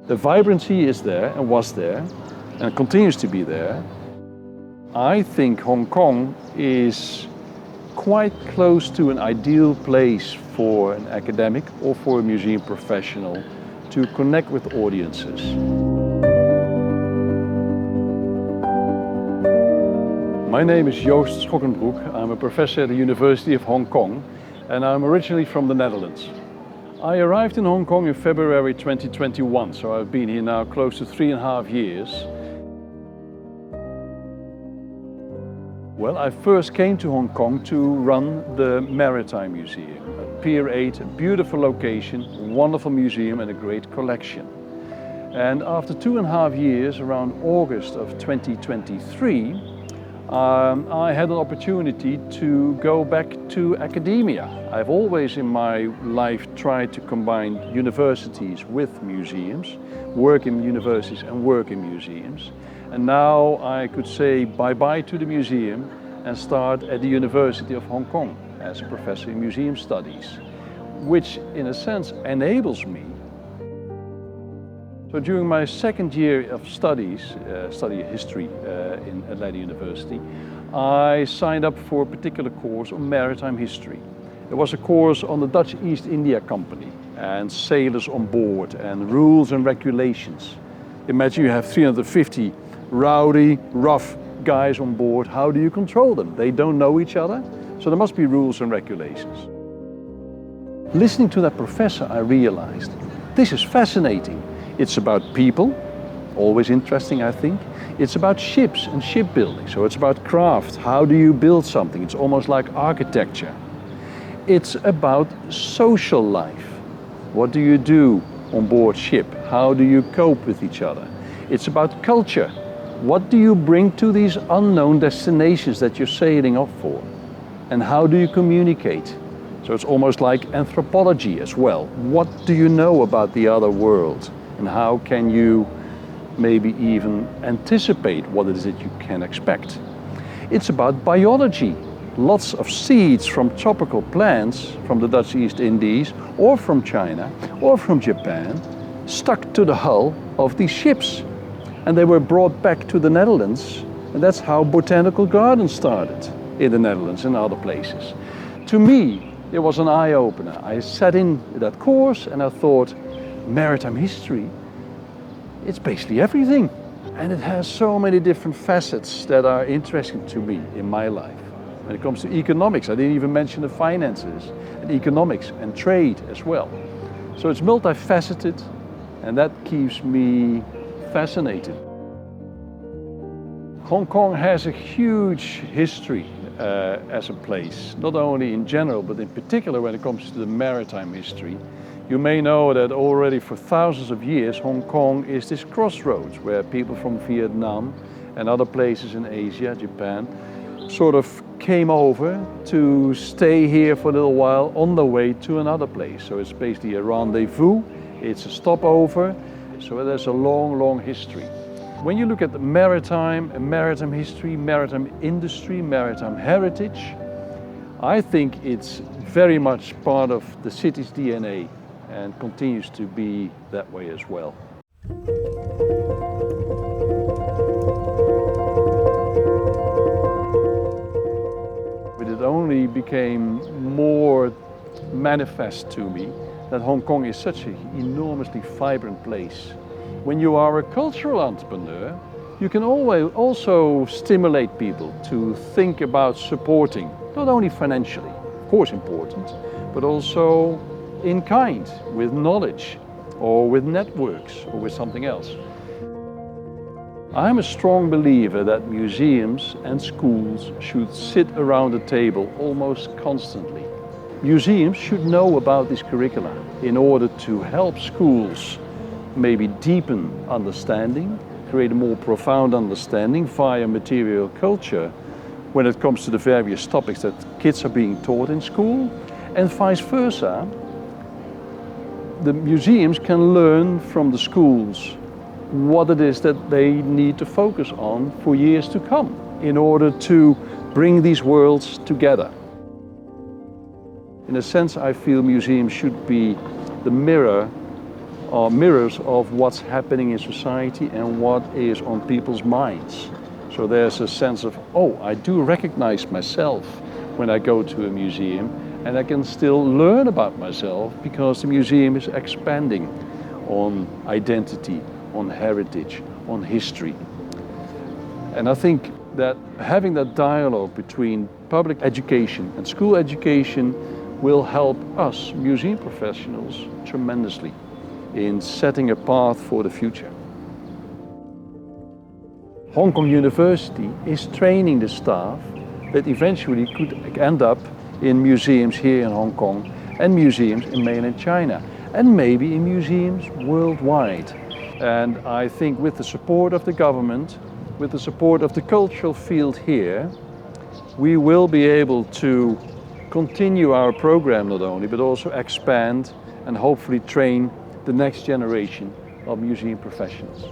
The vibrancy is there and was there and continues to be there. I think Hong Kong is quite close to an ideal place for an academic or for a museum professional to connect with audiences. My name is Joost Schokkenbroek. I'm a professor at the University of Hong Kong and I'm originally from the Netherlands. I arrived in Hong Kong in February 2021, so I've been here now close to 3.5 years. Well, I first came to Hong Kong to run the Maritime Museum at Pier 8, a beautiful location, a wonderful museum and a great collection. And after 2.5 years, around August of 2023, I had an opportunity to go back to academia. I've always in my life tried to combine universities with museums, work in universities and work in museums. And now I could say bye-bye to the museum and start at the University of Hong Kong as a professor in museum studies, which in a sense enables me. So during my second year of studies, study history in Atlanta University, I signed up for a particular course on maritime history. It was a course on the Dutch East India Company and sailors on board and rules and regulations. Imagine you have 350 rowdy, rough guys on board. How do you control them? They don't know each other, so there must be rules and regulations. Listening to that professor, I realized this is fascinating. It's about people, always interesting, I think. It's about ships and shipbuilding, so it's about craft. How do you build something? It's almost like architecture. It's about social life. What do you do on board ship? How do you cope with each other? It's about culture. What do you bring to these unknown destinations that you're sailing off for? And how do you communicate? So it's almost like anthropology as well. What do you know about the other world? And how can you maybe even anticipate what it is that you can expect? It's about biology. Lots of seeds from tropical plants from the Dutch East Indies or from China or from Japan stuck to the hull of these ships. And they were brought back to the Netherlands. And that's how botanical gardens started in the Netherlands and other places. To me, it was an eye-opener. I sat in that course and I thought, maritime history, it's basically everything. And it has so many different facets that are interesting to me in my life. When it comes to economics, I didn't even mention the finances, and economics and trade as well. So it's multifaceted, and that keeps me fascinated. Hong Kong has a huge history as a place, not only in general, but in particular when it comes to the maritime history. You may know that already for thousands of years, Hong Kong is this crossroads where people from Vietnam and other places in Asia, Japan, sort of came over to stay here for a little while on the way to another place. So it's basically a rendezvous, it's a stopover, so there's a long, long history. When you look at the maritime history, maritime industry, maritime heritage, I think it's very much part of the city's DNA and continues to be that way as well. But it only became more manifest to me that Hong Kong is such an enormously vibrant place. When you are a cultural entrepreneur, you can always also stimulate people to think about supporting, not only financially, of course important, but also in kind, with knowledge, or with networks, or with something else. I'm a strong believer that museums and schools should sit around a table almost constantly. Museums should know about these curricula in order to help schools maybe deepen understanding, create a more profound understanding via material culture when it comes to the various topics that kids are being taught in school, and vice versa. The museums can learn from the schools what it is that they need to focus on for years to come in order to bring these worlds together. In a sense, I feel museums should be the mirror are mirrors of what's happening in society and what is on people's minds. So there's a sense of, oh, I do recognize myself when I go to a museum, and I can still learn about myself because the museum is expanding on identity, on heritage, on history. And I think that having that dialogue between public education and school education will help us, museum professionals, tremendously in setting a path for the future. Hong Kong University is training the staff that eventually could end up in museums here in Hong Kong and museums in mainland China, and maybe in museums worldwide. And I think with the support of the government, with the support of the cultural field here, we will be able to continue our program not only, but also expand and hopefully train the next generation of museum professionals.